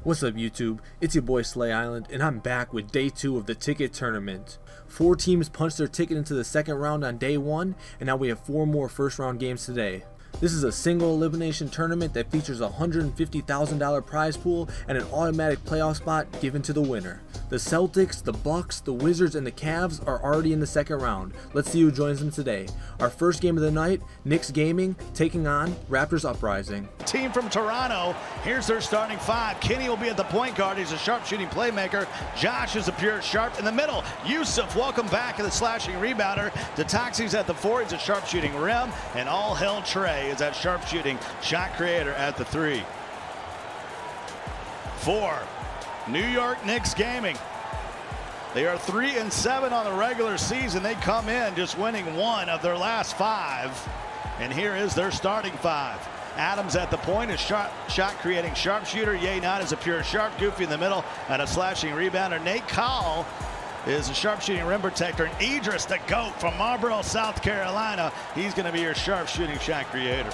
What's up YouTube? It's your boy SlayIsland and I'm back with day 2 of the ticket tournament. 4 teams punched their ticket into the second round on day 1 and now we have 4 more first round games today. This is a single elimination tournament that features a $150,000 prize pool and an automatic playoff spot given to the winner. The Celtics, the Bucks, the Wizards, and the Cavs are already in the second round. Let's see who joins them today. Our first game of the night, Knicks Gaming taking on Raptors Uprising. Team from Toronto, here's their starting 5. Kenny will be at the point guard. He's a sharpshooting playmaker. Josh is a pure sharp in the middle. Yusuf, welcome back to the slashing rebounder. Detoxi's at the 4. He's a sharpshooting rim. And all hell Trey is that sharpshooting shot creator at the 3. 4. New York Knicks Gaming. They are 3-7 on the regular season. They come in just winning 1 of their last 5. And here is their starting 5. Adams at the point, a shot creating sharpshooter. Ye not is a pure sharp. Goofy in the middle and a slashing rebounder. Nate Cowell is a sharpshooting rim protector. And Idris, the GOAT from Marlboro, South Carolina. He's going to be your sharpshooting shot creator.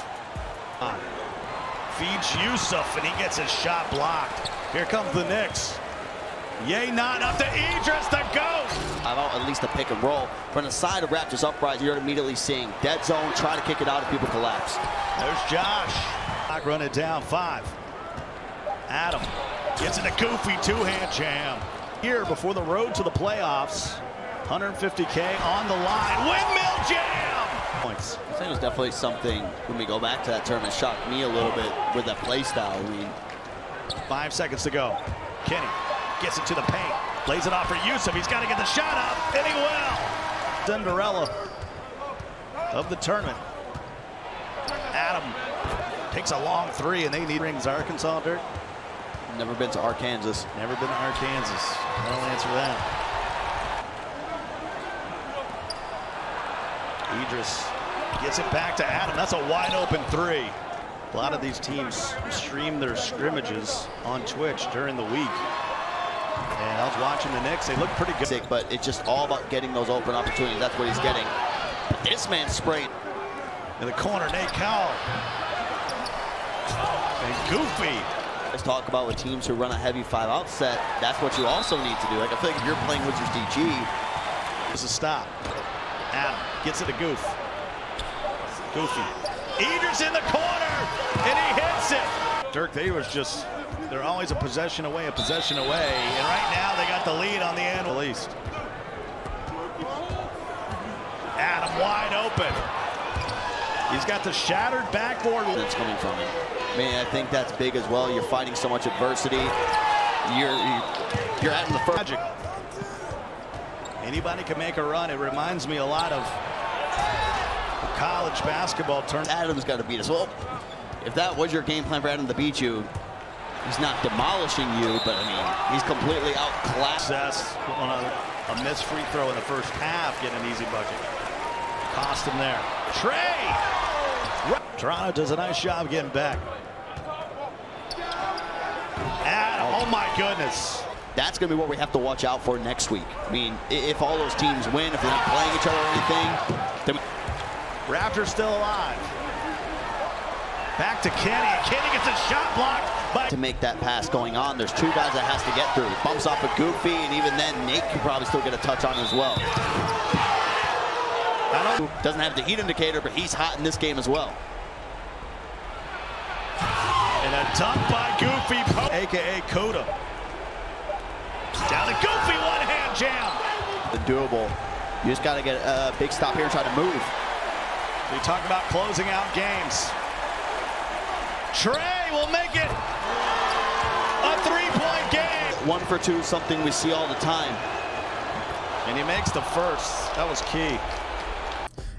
Feeds Yusuf and he gets his shot blocked. Here comes the Knicks. Ye not up to Idris, the GOAT. About at least a pick and roll. From the side of Raptors Uprising, you're immediately seeing dead zone, try to kick it out if people collapse. There's Josh. Run it down 5. Adam gets in a goofy 2-hand jam. Here before the road to the playoffs. 150K on the line. Windmill jam! Points. I think it was definitely something, when we go back to that tournament, shocked me a little bit with that play style. I mean, 5 seconds to go. Kenny gets it to the paint. Lays it off for Yusuf. He's got to get the shot up, and he will. Cinderella of the tournament. Adam takes a long 3, and they need rings. Arkansas, Dirt? Never been to Arkansas. Never been to Arkansas. I'll answer that. Idris gets it back to Adam. That's a wide open 3. A lot of these teams stream their scrimmages on Twitch during the week. And I was watching the Knicks. They look pretty good. But it's just all about getting those open opportunities. That's what he's getting. This man sprayed. In the corner, Nate Cowell. And Goofy. Let's talk about with teams who run a heavy 5-out set. That's what you also need to do. Like, I feel like if you're playing Wizards DG. There's a stop. Adam gets it to Goof. Goofy. Idris in the corner, and he hits it. Dirk, they're always a possession away. And right now they got the lead on the end. Released. Adam wide open. He's got the shattered backboard. That's coming from him. I mean, I think that's big as well. You're fighting so much adversity. You're at the first. Magic. Anybody can make a run. It reminds me a lot of college basketball tournament. Adam's got to beat us. Well, if that was your game plan for Adam to beat you, he's not demolishing you, but I mean, he's completely outclassed. On a missed free throw in the first half, getting an easy bucket. Cost him there. Trey! Toronto does a nice job getting back. Oh my goodness. That's going to be what we have to watch out for next week. I mean, if all those teams win, if they're not playing each other or anything, then Raptors still alive. Back to Kenny. Kenny gets a shot blocked. To make that pass going on, there's 2 guys that has to get through. Bumps off a Goofy, and even then, Nate can probably still get a touch on as well. Doesn't have the heat indicator, but he's hot in this game as well. And a dunk by Goofy, a.k.a. Coda. Down to Goofy, 1-hand jam. The doable. You just got to get a big stop here and try to move. We talk about closing out games. Trey will make it a 3-point game. 1 for 2, something we see all the time. And he makes the first. That was key.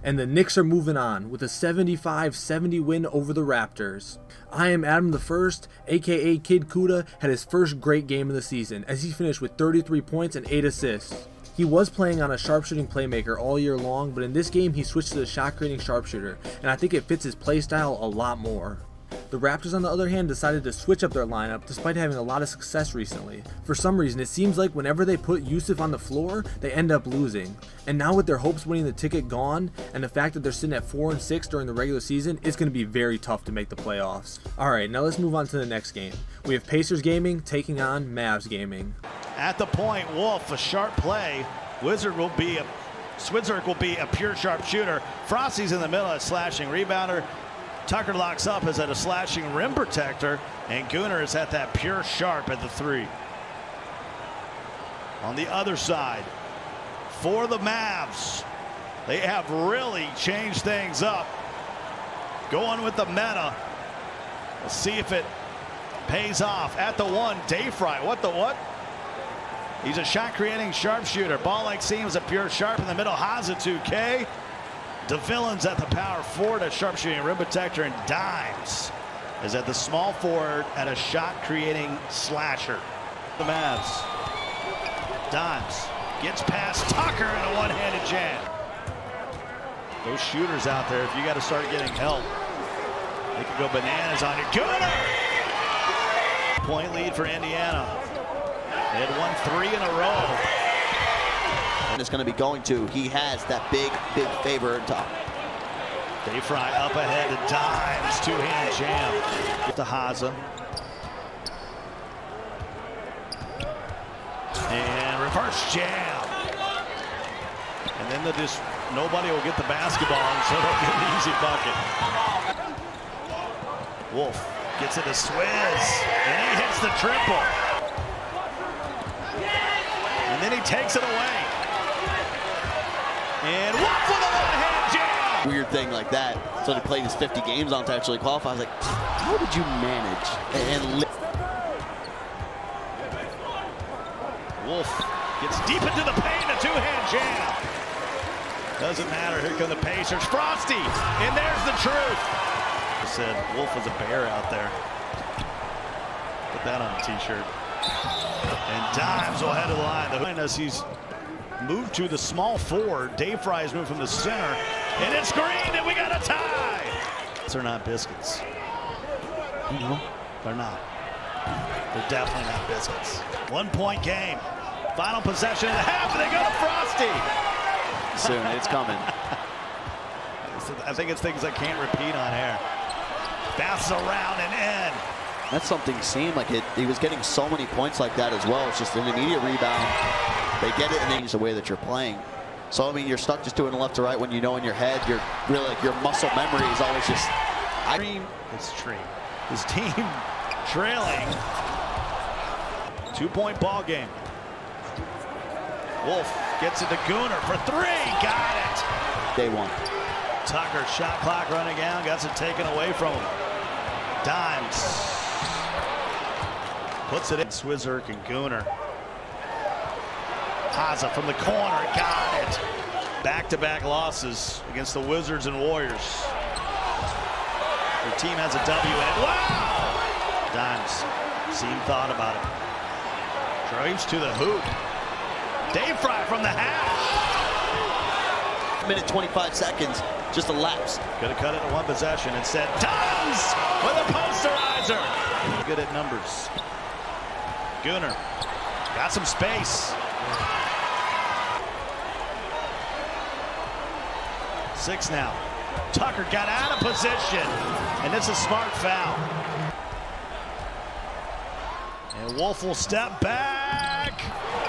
And the Knicks are moving on with a 75-70 win over the Raptors. I am Adam the First, aka Kid Kuda, had his first great game of the season as he finished with 33 points and 8 assists. He was playing on a sharpshooting playmaker all year long, but in this game he switched to the shot creating sharpshooter, and I think it fits his playstyle a lot more. The Raptors, on the other hand, decided to switch up their lineup despite having a lot of success recently. For some reason, it seems like whenever they put Yusuf on the floor, they end up losing. And now with their hopes winning the ticket gone, and the fact that they're sitting at 4-6 during the regular season, it's going to be very tough to make the playoffs. Alright, now let's move on to the next game. We have Pacers Gaming taking on Mavs Gaming. At the point, Wolf, a sharp play. Switzer will be a pure sharpshooter. Frosty's in the middle, a slashing rebounder. Tucker locks up, is at a slashing rim protector, and Gunnar is at that pure sharp at the 3. On the other side, for the Mavs, they have really changed things up. Going with the meta. We'll see if it pays off. At the 1, Dayfry. What? He's a shot-creating sharpshooter. Ball-like seams, a pure sharp in the middle. Haza 2K. DeVillans at the power forward, a sharpshooting rim protector, and Dimes is at the small forward at a shot-creating slasher. The Mavs. Dimes gets past Tucker in a one-handed jam. Those shooters out there, if you got to start getting help, they could go bananas on you. Gunnar! Point lead for Indiana. They had won 3 in a row. And it's going to be going to. He has that big favor on top. Dayfry up ahead to Dimes. Two-hand jam. Get to Haza. And reverse jam. And then nobody will get the basketball, and so they'll get an easy bucket. Wolf gets it to Swizz, and he hits the triple. And then he takes it away. And Wolf with a one-hand jam! Weird thing like that. So he played his 50 games on to actually qualify. I was like, how did you manage? And Wolf gets deep into the paint, a two-hand jam. Doesn't matter, here come the Pacers. Frosty, and there's the truth. I said Wolf was a bear out there. Put that on a t-shirt. And Dimes will head to the line. As he's moved to the small forward, Dayfry has moved from the center, and it's green, and we got a tie. These are not biscuits. no. They're not. They're definitely not biscuits. 1-point game. Final possession of the half, and they go to Frosty. Soon, it's coming. I think it's things I can't repeat on air. Bounces around and in. That's something seemed like it. He was getting so many points like that as well. It's just an immediate rebound. They get it, and then it's the way that you're playing. So I mean, you're stuck just doing left to right when you know in your head. You're really like your muscle memory is always just. His team trailing. 2-point ball game. Wolf gets it to Gunnar for 3. Got it. Day 1. Tucker, shot clock running down. Got it taken away from him. Dimes. Puts it in. Swizzer and Gunnar. Haza from the corner. Got it. Back-to-back losses against the Wizards and Warriors. Their team has a W in it. Wow! Dimes. Seam thought about it. Drives to the hoop. Dayfry from the hash. Minute 25 seconds. Just a lapse. Could have cut it in one possession. Instead, Dimes with a posterizer. Good at numbers. Gunnar got some space. 6 now. Tucker got out of position, and it's a smart foul. And Wolf will step back,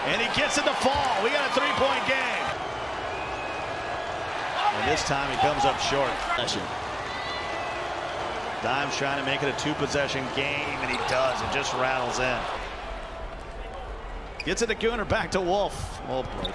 and he gets it to fall. We got a 3-point game. And this time he comes up short. Dimes trying to make it a 2-possession game, and he does. It just rattles in. Gets it to Gunnar, back to Wolf. Oh boy.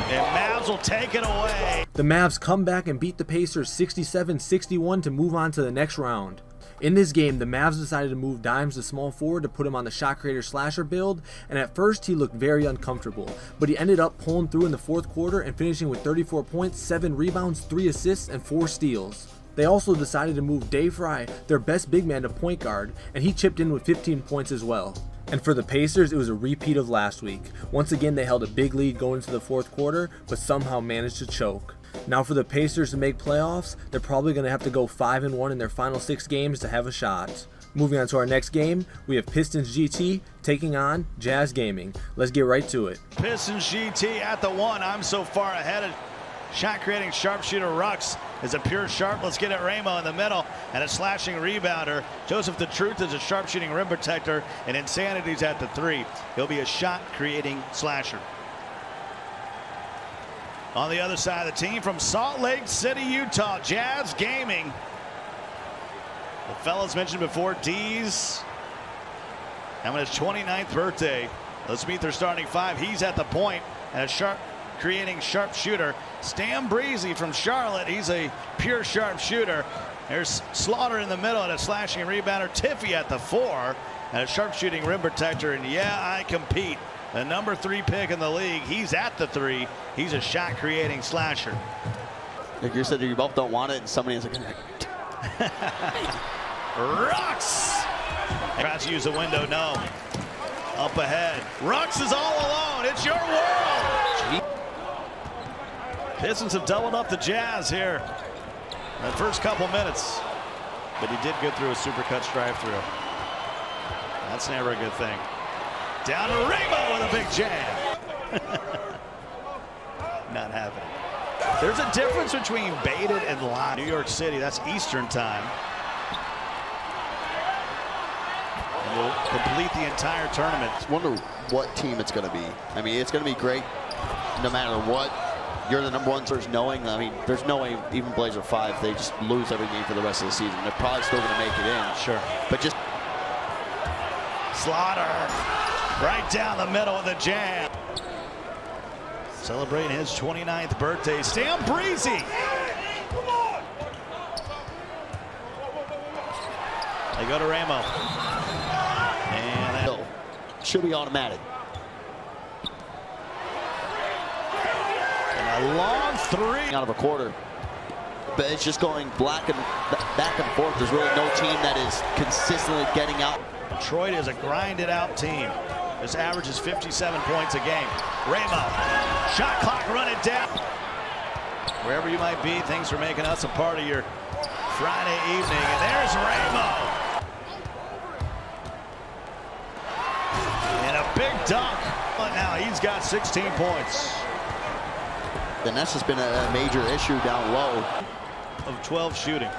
And Mavs will take it away. The Mavs come back and beat the Pacers 67-61 to move on to the next round. In this game, the Mavs decided to move Dimes to small forward to put him on the shot creator slasher build, and at first he looked very uncomfortable, but he ended up pulling through in the fourth quarter and finishing with 34 points, 7 rebounds, 3 assists, and 4 steals. They also decided to move Dayfry, their best big man, to point guard, and he chipped in with 15 points as well. And for the Pacers, it was a repeat of last week. Once again, they held a big lead going into the fourth quarter, but somehow managed to choke. Now for the Pacers to make playoffs, they're probably going to have to go 5-1 in their final 6 games to have a shot. Moving on to our next game, we have Pistons GT taking on Jazz Gaming. Let's get right to it. Pistons GT at the 1. I'm so far ahead of shot creating sharpshooter Rux is a pure sharp. Let's get it Ramo in the middle and a slashing rebounder. Joseph the Truth is a sharpshooting rim protector, and Insanity's at the 3. He'll be a shot creating slasher. On the other side of the team from Salt Lake City, Utah, Jazz Gaming. The fellas mentioned before, D's having his 29th birthday. Let's meet their starting 5. He's at the point and a sharp creating sharpshooter. Stan Breezy from Charlotte. He's a pure sharpshooter. There's Slaughter in the middle and a slashing rebounder. Tiffy at the 4 and a sharpshooting rim protector. And yeah, I compete. The number 3 pick in the league. He's at the 3. He's a shot creating slasher. Like you said, you both don't want it, and somebody is like, Rux tries to use the window. No. Up ahead. Rux is all alone. It's your world. Pistons have doubled up the Jazz here in the first couple minutes. But he did go through a supercuts drive-through. That's never a good thing. Down to Ramo with a big jam. Not happening. There's a difference between baited and live. New York City, that's Eastern time. And we'll complete the entire tournament. I wonder what team it's going to be. I mean, it's going to be great no matter what. You're the number 1 source knowing. I mean, there's no way even Blazer 5, they just lose every game for the rest of the season. They're probably still going to make it in. Sure. But just Slaughter right down the middle of the jam. Celebrating his 29th birthday, Stan Breezy. They go to Ramo. And that should be automatic. And a long 3 out of a quarter. But it's just going back and forth. There's really no team that is consistently getting out. Detroit is a grinded out team. This averages 57 points a game. Ramo, shot clock running down. Wherever you might be, thanks for making us a part of your Friday evening. And there's Ramo. And a big dunk. But now he's got 16 points. And that's just been a major issue down low. Of 12 shooting.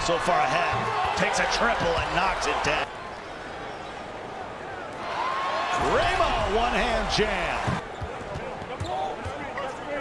So far ahead. Takes a triple and knocks it down. Ramo, one-hand jam.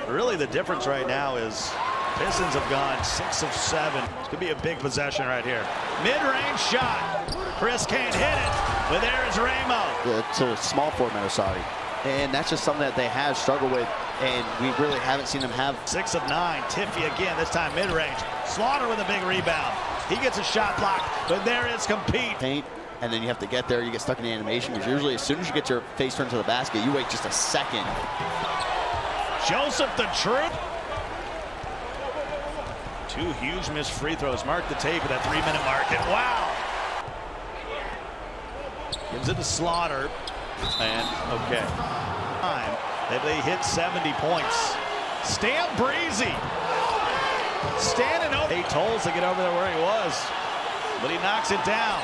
Really, the difference right now is Pistons have gone 6 of 7. This could be a big possession right here. Mid-range shot. Chris can't hit it, but there is Ramo. It's a small format, sorry. And that's just something that they have struggled with, and we really haven't seen them have. 6 of 9. Tiffy again, this time mid-range. Slaughter with a big rebound. He gets a shot block, but there is compete. Paint, and then you have to get there. You get stuck in the animation, because usually as soon as you get your face turned to the basket, you wait just a second. Joseph the Truth. 2 huge missed free throws. Mark the tape at that 3-minute mark, and wow. Gives it to Slaughter, and okay. They hit 70 points. Stan Breezy. Standing over. 8 holes to get over there where he was, but he knocks it down.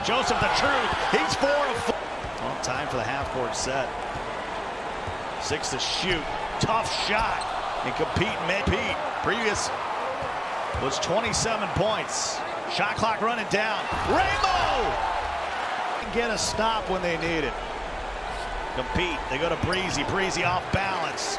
Joseph the Truth. He's 4 of 4. Well, time for the half-court set. 6 to shoot. Tough shot. And compete mid-peat. Previous was 27 points. Shot clock running down. Ramo! Get a stop when they need it. Compete. They go to Breezy. Breezy off balance.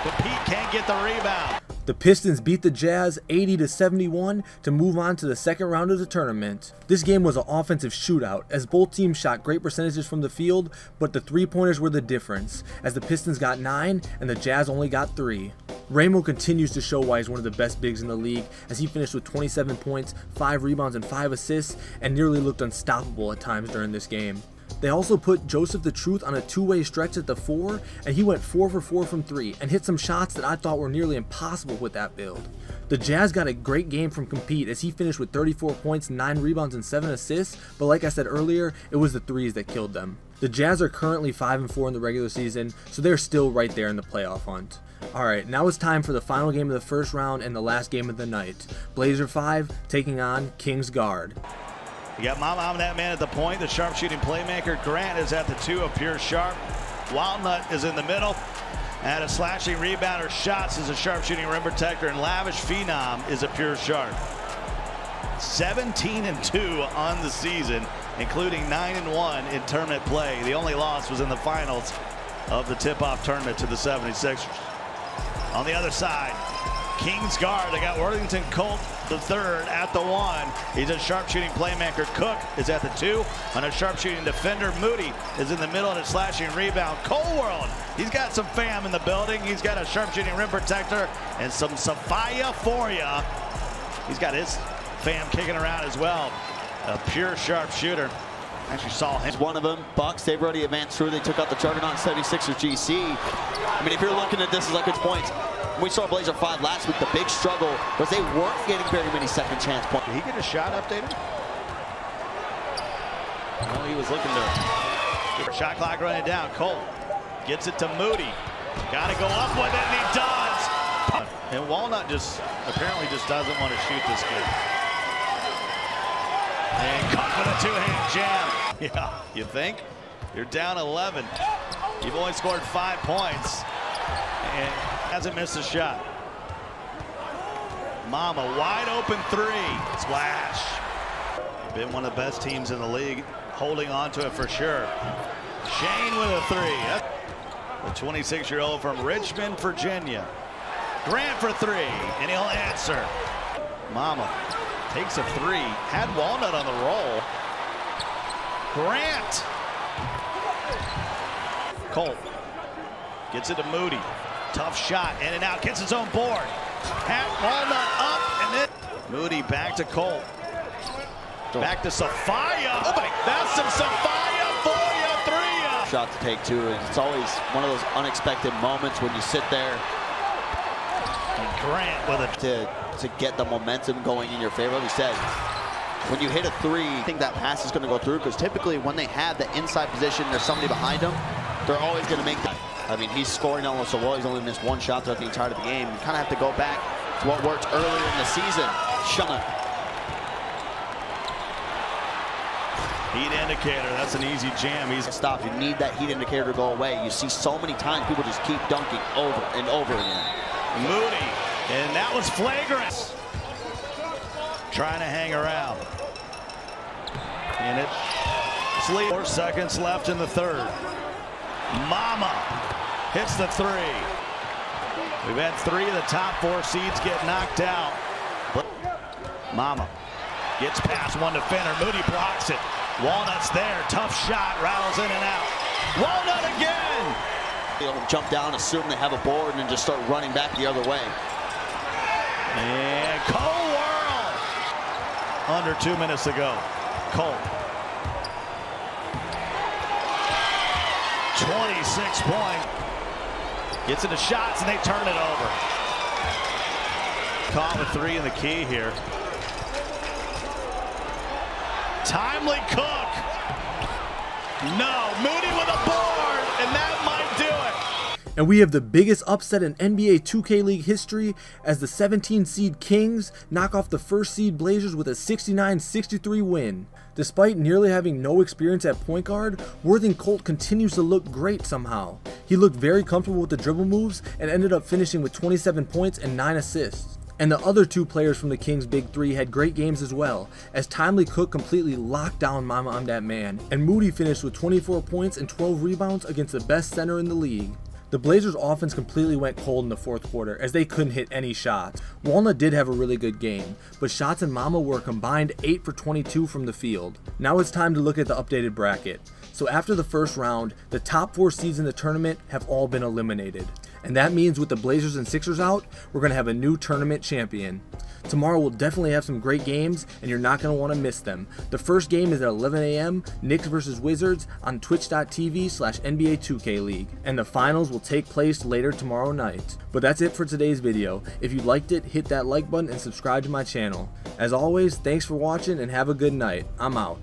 Compete can't get the rebound. The Pistons beat the Jazz 80-71 to move on to the second round of the tournament. This game was an offensive shootout as both teams shot great percentages from the field, but the 3-pointers were the difference as the Pistons got 9 and the Jazz only got 3. Ramo continues to show why he's one of the best bigs in the league as he finished with 27 points, 5 rebounds and 5 assists and nearly looked unstoppable at times during this game. They also put Joseph the Truth on a 2-way stretch at the 4, and he went 4 for 4 from 3 and hit some shots that I thought were nearly impossible with that build. The Jazz got a great game from Compete as he finished with 34 points, 9 rebounds and 7 assists, but like I said earlier, it was the threes that killed them. The Jazz are currently 5-4 in the regular season, so they're still right there in the playoff hunt. Alright, now it's time for the final game of the first round and the last game of the night. Blazer 5 taking on Kings Guard. You got Mama on that man at the point, the sharpshooting playmaker. Grant is at the 2 of pure sharp. Walnut is in the middle. And a slashing rebounder. Shots is a sharpshooting rim protector. And Lavish Phenom is a pure sharp. 17-2 on the season, including 9-1 in tournament play. The only loss was in the finals of the tip-off tournament to the 76ers. On the other side, Kings Guard, they got Worthington Colt the third at the 1. He's a sharpshooting playmaker. Cook is at the 2. On a sharpshooting defender, Moody is in the middle and a slashing rebound. Coldworld, he's got some fam in the building. He's got a sharpshooting rim protector and some Sophia for ya. He's got his fam kicking around as well. A pure sharpshooter. Actually saw him. One of them. Bucks, they've already advanced through. They took out the Juggernaut 76ers GC. I mean, if you're looking at this as like good points, we saw Blazer 5 last week. The big struggle was they weren't getting very many second chance points. Did he get a shot updated? Well, he was looking to. Shot clock running down. Colt gets it to Moody. Got to go up with it, and he does. And Walnut apparently just doesn't want to shoot this game. And Cook with a two-hand jam. Yeah, you think? You're down 11. You've only scored 5 points. And hasn't missed a shot. Mama, wide open 3. Splash. Been one of the best teams in the league, holding on to it for sure. Shane with a 3. The 26-year-old from Richmond, Virginia. Grant for 3, and he'll answer. Mama takes a 3. Had Walnut on the roll. Grant. Colt gets it to Moody. Tough shot, in and out, gets his own board. Had Walnut up, and then Moody back to Colt. Back to Sophia. Oh my, that's some Sophia for you, 3. Shot to take 2. It's always one of those unexpected moments when you sit there. And Grant with it. To get the momentum going in your favor. Like you said, when you hit a 3, I think that pass is going to go through, because typically when they have the inside position, there's somebody behind them, they're always going to make that. I mean, he's scoring almost so well. He's only missed 1 shot throughout the entirety of the game. You kind of have to go back to what worked earlier in the season. Shana. Heat indicator, that's an easy jam. He's stopped. You need that heat indicator to go away. You see so many times people just keep dunking over and over again. Moody, and that was flagrant. Trying to hang around. And it 4 seconds left in the third. Mama hits the 3. We've had 3 of the top 4 seeds get knocked out. Mama gets past one defender. Moody blocks it. Walnut's there. Tough shot. Rattles in and out. Walnut again. They'll jump down, assume they have a board, and then just start running back the other way. And Cole Whirl. Under 2 minutes to go. Cole. 26-point. Gets into shots, and they turn it over. Caught with 3 in the key here. Timely Cook. No, Moody with a board, and that might do it. And we have the biggest upset in NBA 2K League history as the 17 seed Kings knock off the first seed Blazers with a 69-63 win. Despite nearly having no experience at point guard, Worthington Colt continues to look great somehow. He looked very comfortable with the dribble moves and ended up finishing with 27 points and 9 assists. And the other 2 players from the Kings' Big 3 had great games as well, as Timely Cook completely locked down Mama I'm That Man, and Moody finished with 24 points and 12 rebounds against the best center in the league. The Blazers' offense completely went cold in the 4th quarter as they couldn't hit any shots. Walnut did have a really good game, but Shots and Mama were combined 8 for 22 from the field. Now it's time to look at the updated bracket. So after the first round, the top 4 seeds in the tournament have all been eliminated. And that means with the Blazers and Sixers out, we're going to have a new tournament champion. Tomorrow we'll definitely have some great games, and you're not going to want to miss them. The first game is at 11 a.m., Knicks vs. Wizards on twitch.tv/NBA 2K League. And the finals will take place later tomorrow night. But that's it for today's video. If you liked it, hit that like button and subscribe to my channel. As always, thanks for watching and have a good night. I'm out.